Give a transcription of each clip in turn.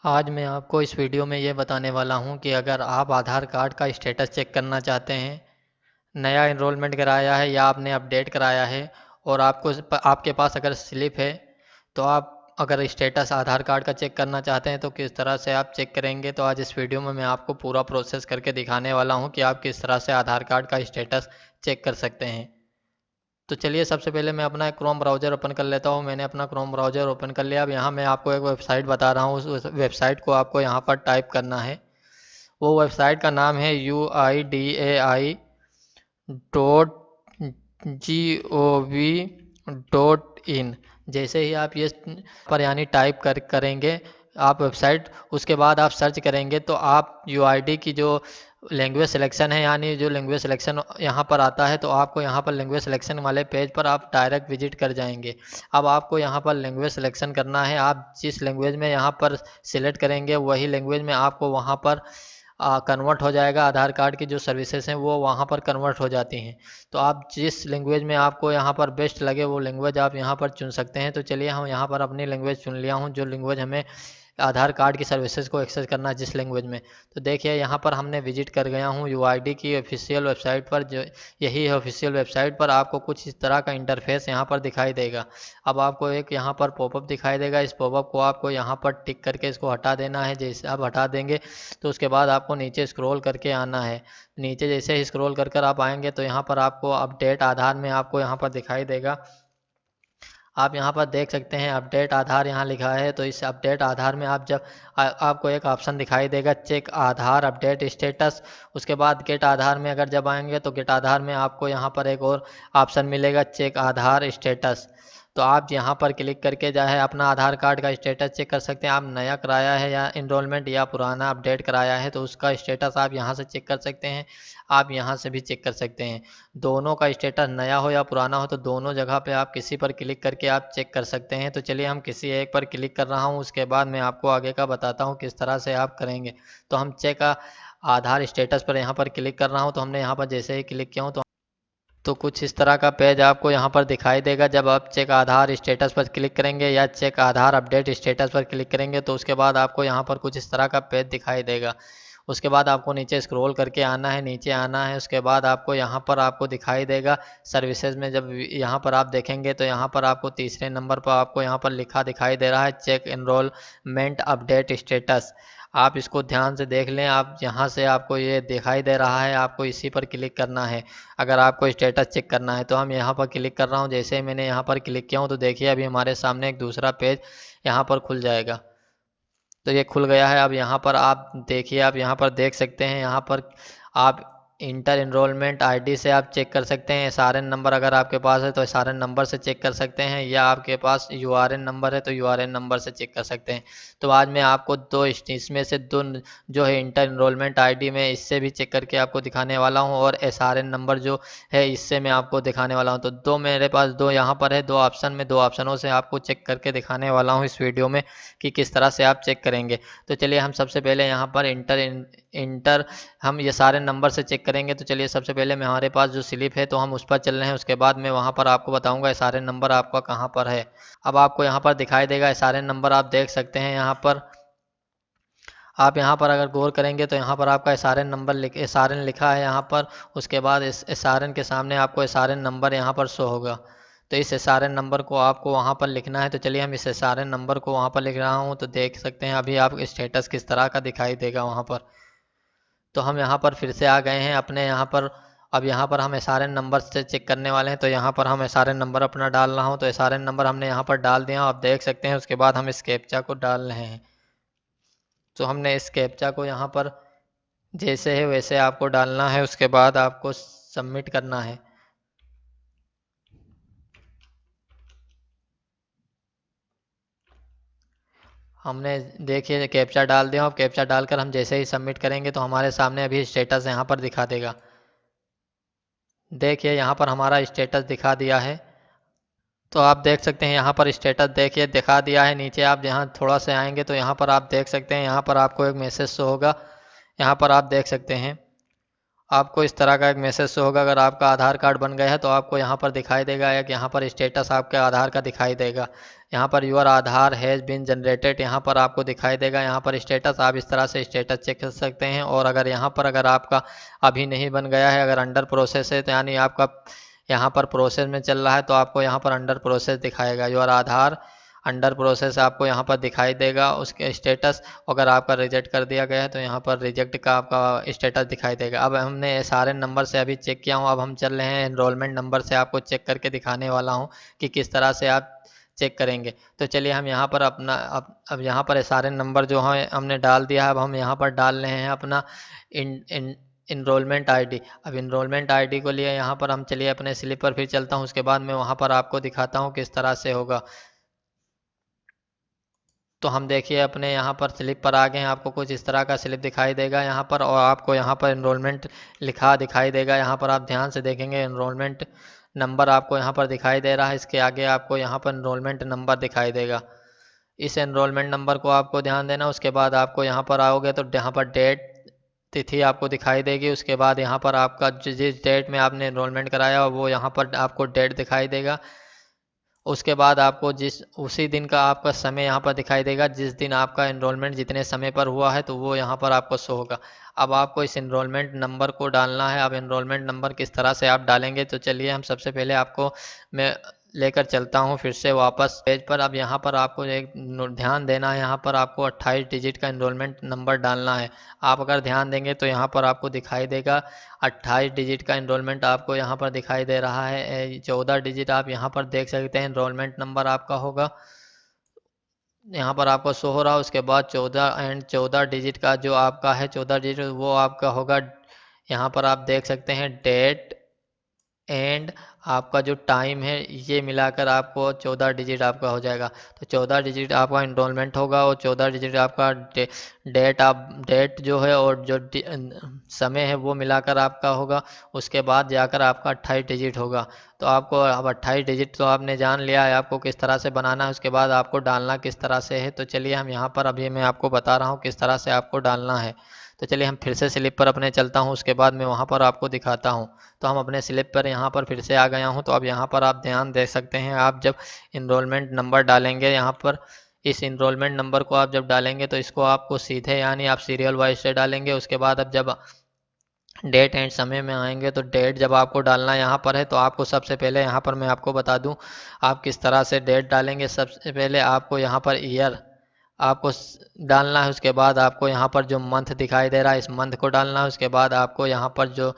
आज मैं आपको इस वीडियो में ये बताने वाला हूँ कि अगर आप आधार कार्ड का स्टेटस चेक करना चाहते हैं, नया एनरोलमेंट कराया है या आपने अपडेट कराया है और आपके पास अगर स्लिप है, तो आप अगर स्टेटस आधार कार्ड का चेक करना चाहते हैं तो किस तरह से आप चेक करेंगे। तो आज इस वीडियो में मैं आपको पूरा प्रोसेस करके दिखाने वाला हूँ कि आप किस तरह से आधार कार्ड का स्टेटस चेक कर सकते हैं। तो चलिए सबसे पहले मैं अपना एक क्रोम ब्राउज़र ओपन कर लेता हूँ। मैंने अपना क्रोम ब्राउज़र ओपन कर लिया। अब यहाँ मैं आपको एक वेबसाइट बता रहा हूँ, उस वेबसाइट को आपको यहाँ पर टाइप करना है। वो वेबसाइट का नाम है UIDAI.gov.in। जैसे ही आप ये पर यानी टाइप करेंगे आप वेबसाइट, उसके बाद आप सर्च करेंगे तो आप यूआईडी की जो लैंग्वेज सिलेक्शन है, यानी जो लैंग्वेज सिलेक्शन यहाँ पर आता है, तो आपको यहाँ पर लैंग्वेज सिलेक्शन वाले पेज पर आप डायरेक्ट विजिट कर जाएंगे। अब आपको यहाँ पर लैंग्वेज सिलेक्शन करना है। आप जिस लैंग्वेज में यहाँ पर सिलेक्ट करेंगे वही लैंग्वेज में आपको वहाँ पर कन्वर्ट हो जाएगा। आधार कार्ड की जो सर्विसेज हैं वो वहाँ पर कन्वर्ट हो जाती हैं। तो आप जिस लैंग्वेज में आपको यहाँ पर बेस्ट लगे वो लैंग्वेज आप यहाँ पर चुन सकते हैं। तो चलिए हम यहाँ पर अपनी लैंग्वेज चुन लिया हूँ, जो लैंग्वेज हमें आधार कार्ड की सर्विसेज को एक्सेस करना है जिस लैंग्वेज में। तो देखिए यहाँ पर हमने विजिट कर गया हूँ यूआईडी की ऑफिशियल वेबसाइट पर। जो यही है ऑफिशियल वेबसाइट पर, आपको कुछ इस तरह का इंटरफेस यहाँ पर दिखाई देगा। अब आपको एक यहाँ पर पॉपअप दिखाई देगा। इस पॉपअप को आपको यहाँ पर टिक करके इसको हटा देना है। जैसे आप हटा देंगे तो उसके बाद आपको नीचे स्क्रॉल करके आना है। नीचे जैसे ही स्क्रॉल कर कर आप आएंगे तो यहाँ पर आपको अपडेट आधार में आपको यहाँ पर दिखाई देगा। आप यहाँ पर देख सकते हैं अपडेट आधार यहाँ लिखा है। तो इस अपडेट आधार में आप जब आपको एक ऑप्शन दिखाई देगा चेक आधार अपडेट स्टेटस। उसके बाद गेट आधार में अगर जब आएंगे तो गेट आधार में आपको यहाँ पर एक और ऑप्शन मिलेगा चेक आधार स्टेटस। तो आप यहाँ पर क्लिक करके जो है अपना आधार कार्ड का स्टेटस चेक कर सकते हैं। आप नया कराया है या इनरोलमेंट या पुराना अपडेट कराया है तो उसका स्टेटस आप यहाँ से चेक कर सकते हैं। आप यहाँ से भी चेक कर सकते हैं। दोनों का स्टेटस नया हो या पुराना हो तो दोनों जगह पे आप किसी पर क्लिक करके आप चेक कर सकते हैं। तो चलिए हम किसी एक पर क्लिक कर रहा हूँ, उसके बाद मैं आपको आगे का बताता हूँ किस तरह से आप करेंगे। तो हम चेक आधार स्टेटस पर यहाँ पर क्लिक कर रहा हूँ। तो हमने यहाँ पर जैसे ही क्लिक किया हूँ तो कुछ इस तरह का पेज आपको यहाँ पर दिखाई देगा। जब आप चेक आधार स्टेटस पर क्लिक करेंगे या चेक आधार अपडेट स्टेटस पर क्लिक करेंगे तो उसके बाद आपको यहाँ पर कुछ इस तरह का पेज दिखाई देगा। उसके बाद आपको नीचे स्क्रॉल करके आना है, नीचे आना है। उसके बाद आपको यहाँ पर आपको दिखाई देगा सर्विसेज में। जब यहाँ पर आप देखेंगे तो यहाँ पर आपको तीसरे नंबर पर आपको यहाँ पर लिखा दिखाई दे रहा है चेक एनरोलमेंट अपडेट स्टेटस। आप इसको ध्यान से देख लें। आप यहाँ से आपको ये दिखाई दे रहा है, आपको इसी पर क्लिक करना है अगर आपको स्टेटस चेक करना है। तो हम यहाँ पर क्लिक कर रहा हूँ। जैसे ही मैंने यहाँ पर क्लिक किया हूँ तो देखिए अभी हमारे सामने एक दूसरा पेज यहाँ पर खुल जाएगा। तो ये खुल गया है। अब यहाँ पर आप देखिए, आप यहाँ पर देख सकते हैं, यहाँ पर आप इंटर एनरोलमेंट आईडी से आप चेक कर सकते हैं। एसआरएन नंबर अगर आपके पास है तो एसआरएन नंबर से चेक कर सकते हैं, या आपके पास यूआरएन नंबर है तो यूआरएन नंबर से चेक कर सकते हैं। तो आज मैं आपको दो इसमें से दो जो है इंटर एनरोलमेंट आईडी में इससे भी चेक करके आपको दिखाने वाला हूँ, और एसआरएन नंबर जो है इससे मैं आपको दिखाने वाला हूँ। तो दो मेरे पास दो यहाँ पर है, दो ऑप्शन में, दो ऑप्शनों से आपको चेक करके दिखाने वाला हूँ इस वीडियो में कि किस तरह से आप चेक करेंगे। तो चलिए हम सबसे पहले यहाँ पर इंटर हम ये सारे नंबर से चेक करेंगे। तो चलिए सबसे पहले मैं हमारे पास जो स्लिप है तो हम उस पर चल रहे हैं। उसके बाद मैं वहाँ पर आपको बताऊँगा ये सारे नंबर आपका कहाँ पर है। अब आपको यहाँ पर दिखाई देगा ये सारे नंबर, आप देख सकते हैं। यहाँ पर आप यहाँ पर अगर गौर करेंगे तो यहाँ पर आपका एसआरएन नंबर एसआरएन लिखा है यहाँ पर। उसके बाद इस एसआरएन के सामने आपको एसआरएन नंबर यहाँ पर शो होगा। तो इस एसआरएन नंबर को आपको वहाँ पर लिखना है। तो चलिए हम इस एसआरएन नंबर को वहाँ पर लिख रहा हूँ। तो देख सकते हैं अभी आप स्टेटस किस तरह का दिखाई देगा वहाँ पर। तो हम यहाँ पर फिर से आ गए हैं अपने यहाँ पर। अब यहाँ पर हम एसआरएन नंबर से चेक करने वाले हैं। तो यहाँ पर हम एसआरएन नंबर अपना डाल रहा हूँ। तो एसआरएन नंबर हमने यहाँ पर डाल दिया, आप देख सकते हैं। उसके बाद हम इस कैप्चा को डाल रहे हैं। तो हमने इस कैप्चा को यहाँ पर जैसे है वैसे आपको डालना है। उसके बाद आपको सबमिट करना है। हमने देखिए कैप्चा डाल दिया। अब कैप्चा डालकर हम जैसे ही सबमिट करेंगे तो हमारे सामने अभी स्टेटस यहाँ पर दिखा देगा। देखिए यहाँ पर हमारा स्टेटस दिखा दिया है। तो आप देख सकते हैं यहाँ पर स्टेटस देखिए दिखा दिया है। नीचे आप यहाँ थोड़ा से आएंगे तो यहाँ पर आप देख सकते हैं, यहाँ पर आपको एक मैसेज शो होगा। यहाँ पर आप देख सकते हैं आपको इस तरह का एक मैसेज शो होगा। अगर आपका आधार कार्ड बन गया है तो आपको यहाँ पर दिखाई देगा, एक यहाँ पर स्टेटस आपके आधार का दिखाई देगा। यहाँ पर your Aadhaar has been generated यहाँ पर आपको दिखाई देगा। यहाँ पर स्टेटस, आप इस तरह से स्टेटस चेक कर सकते हैं। और अगर यहाँ पर अगर आपका अभी नहीं बन गया है, अगर अंडर प्रोसेस है, तो यानी आपका यहाँ पर प्रोसेस में चल रहा है, तो आपको यहाँ पर अंडर प्रोसेस दिखाएगा। यूर आधार अंडर प्रोसेस आपको यहाँ पर दिखाई देगा उसके स्टेटस। अगर आपका रिजेक्ट कर दिया गया है तो यहाँ पर रिजेक्ट का आपका स्टेटस दिखाई देगा। अब हमने सारे नंबर से अभी चेक किया हूँ, अब हम चल रहे हैं एनरोलमेंट नंबर से आपको चेक करके दिखाने वाला हूँ कि किस तरह से आप चेक करेंगे। तो चलिए हम यहाँ पर अपना अब यहाँ पर सारे नंबर जो हैं हमने डाल दिया है। अब हम यहाँ पर डाल रहे हैं अपना इनरोलमेंट आईडी। अब इनरोलमेंट आईडी को लिए यहाँ पर हम चलिए अपने स्लिप पर फिर चलता हूँ, उसके बाद मैं वहाँ पर आपको दिखाता हूँ किस तरह से होगा। तो हम देखिए अपने यहाँ पर स्लिप पर आ गए हैं। आपको कुछ इस तरह का स्लिप दिखाई देगा यहाँ पर, और आपको यहाँ पर इनरोलमेंट लिखा दिखाई देगा। यहाँ पर आप ध्यान से देखेंगे इनरोलमेंट नंबर आपको यहाँ पर दिखाई दे रहा है। इसके आगे आपको यहाँ पर इनरोलमेंट नंबर दिखाई देगा। इस एनरोलमेंट नंबर को आपको ध्यान देना। उसके बाद आपको यहाँ पर आओगे तो यहाँ पर डेट तिथि आपको दिखाई देगी। उसके बाद यहाँ पर आपका जिस डेट में आपने एनरोलमेंट कराया वो यहाँ पर आपको डेट दिखाई देगा। उसके बाद आपको उसी दिन का आपका समय यहाँ पर दिखाई देगा, जिस दिन आपका एनरोलमेंट जितने समय पर हुआ है तो वो यहाँ पर आपको शो होगा। अब आपको इस एनरोलमेंट नंबर को डालना है। अब एनरोलमेंट नंबर किस तरह से आप डालेंगे, तो चलिए हम सबसे पहले आपको मैं लेकर चलता हूँ फिर से वापस पेज पर। अब यहाँ पर आपको एक ध्यान देना है, यहाँ पर आपको 28 डिजिट का एनरोलमेंट नंबर डालना है। आप अगर ध्यान देंगे तो यहाँ पर आपको दिखाई देगा 28 डिजिट का एनरोलमेंट आपको यहाँ पर दिखाई दे रहा है। 14 डिजिट आप यहाँ पर देख सकते हैं एनरोलमेंट नंबर आपका होगा, यहाँ पर आपको शो हो रहा है। उसके बाद 14 डिजिट का जो आपका है 14 डिजिट वो आपका होगा। यहाँ पर आप देख सकते हैं डेट एंड आपका जो टाइम है, ये मिलाकर आपको 14 डिजिट आपका हो जाएगा। तो 14 डिजिट आपका इनरोलमेंट होगा और 14 डिजिट आपका डेट जो है और जो समय है वो मिलाकर आपका होगा। उसके बाद जाकर आपका 28 डिजिट होगा। तो आपको अब 28 डिजिट तो आपने जान लिया है आपको किस तरह से बनाना है। उसके बाद आपको डालना किस तरह से है, तो चलिए हम यहाँ पर अभी मैं आपको बता रहा हूँ किस तरह से आपको डालना है। तो चलिए हम फिर से स्लिप पर अपने चलता हूँ, उसके बाद मैं वहाँ पर आपको दिखाता हूँ। तो हम अपने स्लिप पर यहाँ पर फिर से आ गया हूँ। तो अब यहाँ पर आप ध्यान दे सकते हैं, आप जब इनरोलमेंट नंबर डालेंगे यहाँ पर, इस इनरोलमेंट नंबर को आप जब डालेंगे तो इसको आपको सीधे यानी आप सीरियल वाइज से डालेंगे। उसके बाद अब जब डेट एंड समय में आएंगे तो डेट जब आपको डालना यहाँ पर है तो आपको सबसे पहले यहाँ पर मैं आपको बता दूँ आप किस तरह से डेट डालेंगे। सबसे पहले आपको यहाँ पर ईयर आपको डालना है। उसके बाद आपको यहाँ पर जो मंथ दिखाई दे रहा है इस मंथ को डालना है। उसके बाद आपको यहाँ पर जो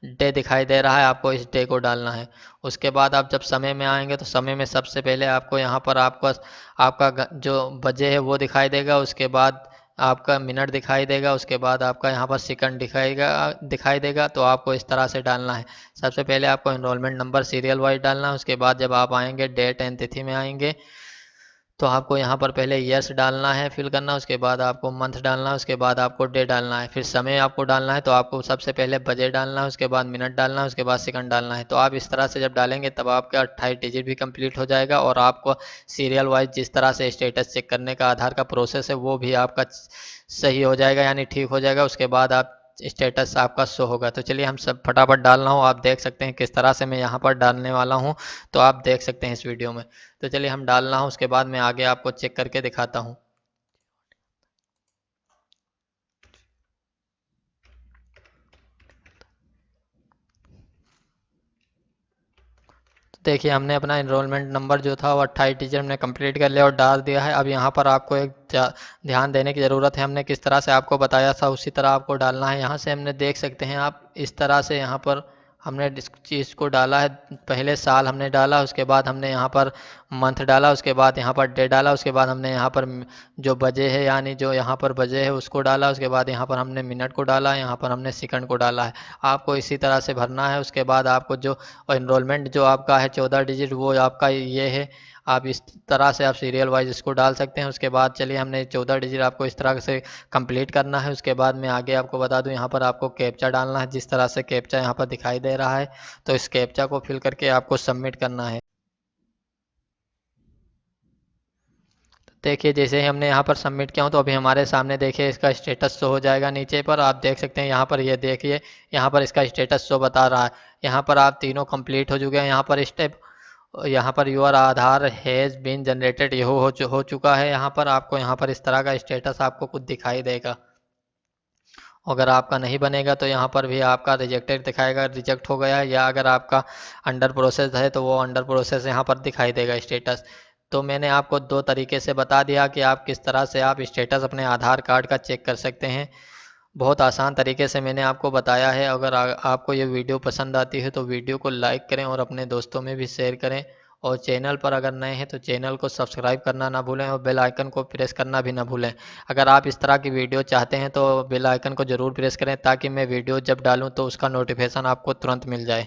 डे दिखाई दे रहा है आपको इस डे को डालना है। उसके बाद आप जब समय में आएंगे तो समय में सबसे पहले आपको यहाँ पर आपका जो बजे है वो दिखाई देगा। उसके बाद आपका मिनट दिखाई देगा। उसके बाद आपका यहाँ पर सेकंड दिखाई देगा। तो आपको इस तरह से डालना है। सबसे पहले आपको एनरोलमेंट नंबर सीरियल वाइज डालना है। उसके बाद जब आप आएंगे डेट एंड तिथि में आएंगे तो आपको यहाँ पर पहले ईयर्स डालना है, फिल करना। उसके बाद आपको मंथ डालना है। उसके बाद आपको डे डालना है। फिर समय आपको डालना है तो आपको सबसे पहले बजे डालना है। उसके बाद मिनट डालना है। उसके बाद सेकंड डालना है। तो आप इस तरह से जब डालेंगे तब आपका 28 डिजिट भी कंप्लीट हो जाएगा और आपको सीरियल वाइज जिस तरह से स्टेटस चेक करने का आधार का प्रोसेस है वो भी आपका सही हो जाएगा यानी ठीक हो जाएगा। उसके बाद आप स्टेटस आपका शो होगा। तो चलिए हम सब फटाफट डाल रहा हूँ, आप देख सकते हैं किस तरह से मैं यहाँ पर डालने वाला हूँ। तो आप देख सकते हैं इस वीडियो में। तो चलिए हम डाल रहा हूँ, उसके बाद मैं आगे आपको चेक करके दिखाता हूँ। देखिए हमने अपना एनरोलमेंट नंबर जो था वो 28 डिजिट हमने कंप्लीट कर लिया और डाल दिया है। अब यहाँ पर आपको एक ध्यान देने की ज़रूरत है। हमने किस तरह से आपको बताया था उसी तरह आपको डालना है। यहाँ से हमने देख सकते हैं आप इस तरह से यहाँ पर हमने इस चीज़ को डाला है। पहले साल हमने डाला, उसके बाद हमने यहाँ पर मंथ डाला, उसके बाद यहाँ पर डे डाला, उसके बाद हमने यहाँ पर जो बजे है यानी जो यहाँ पर बजे है उसको डाला, उसके बाद यहाँ पर हमने मिनट को डाला, यहाँ पर हमने सेकंड को डाला है। आपको इसी तरह से भरना है। उसके बाद आपको जो एनरोलमेंट जो आपका है 14 डिजिट वो आपका ये है। आप इस तरह से आप सीरियल वाइज इसको डाल सकते हैं। उसके बाद चलिए हमने 14 डिजिट आपको इस तरह से कंप्लीट करना है। उसके बाद मैं आगे आपको बता दूं यहाँ पर आपको कैप्चा डालना है। जिस तरह से कैप्चा यहाँ पर दिखाई दे रहा है तो इस कैप्चा को फिल करके आपको सबमिट करना है। देखिए जैसे ही हमने यहाँ पर सबमिट किया हूँ तो अभी हमारे सामने देखिए इसका स्टेटस शो हो जाएगा। नीचे पर आप देख सकते हैं यहाँ पर ये देखिए यहाँ पर इसका स्टेटस शो बता रहा है। यहाँ पर आप तीनों कंप्लीट हो चुके हैं। यहाँ पर स्टेप यहाँ पर your Aadhaar has been generated ये हो चुका है। यहाँ पर आपको यहाँ पर इस तरह का स्टेटस आपको कुछ दिखाई देगा। अगर आपका नहीं बनेगा तो यहाँ पर भी आपका रिजेक्टेड दिखाएगा, रिजेक्ट हो गया है, या अगर आपका अंडर प्रोसेस है तो वो अंडर प्रोसेस यहाँ पर दिखाई देगा स्टेटस। तो मैंने आपको दो तरीके से बता दिया कि आप किस तरह से आप स्टेटस अपने आधार कार्ड का चेक कर सकते हैं। बहुत आसान तरीके से मैंने आपको बताया है। अगर आपको ये वीडियो पसंद आती है तो वीडियो को लाइक करें और अपने दोस्तों में भी शेयर करें, और चैनल पर अगर नए हैं तो चैनल को सब्सक्राइब करना ना भूलें और बेल आइकन को प्रेस करना भी ना भूलें। अगर आप इस तरह की वीडियो चाहते हैं तो बेल आइकन को ज़रूर प्रेस करें ताकि मैं वीडियो जब डालूं तो उसका नोटिफिकेशन आपको तुरंत मिल जाए।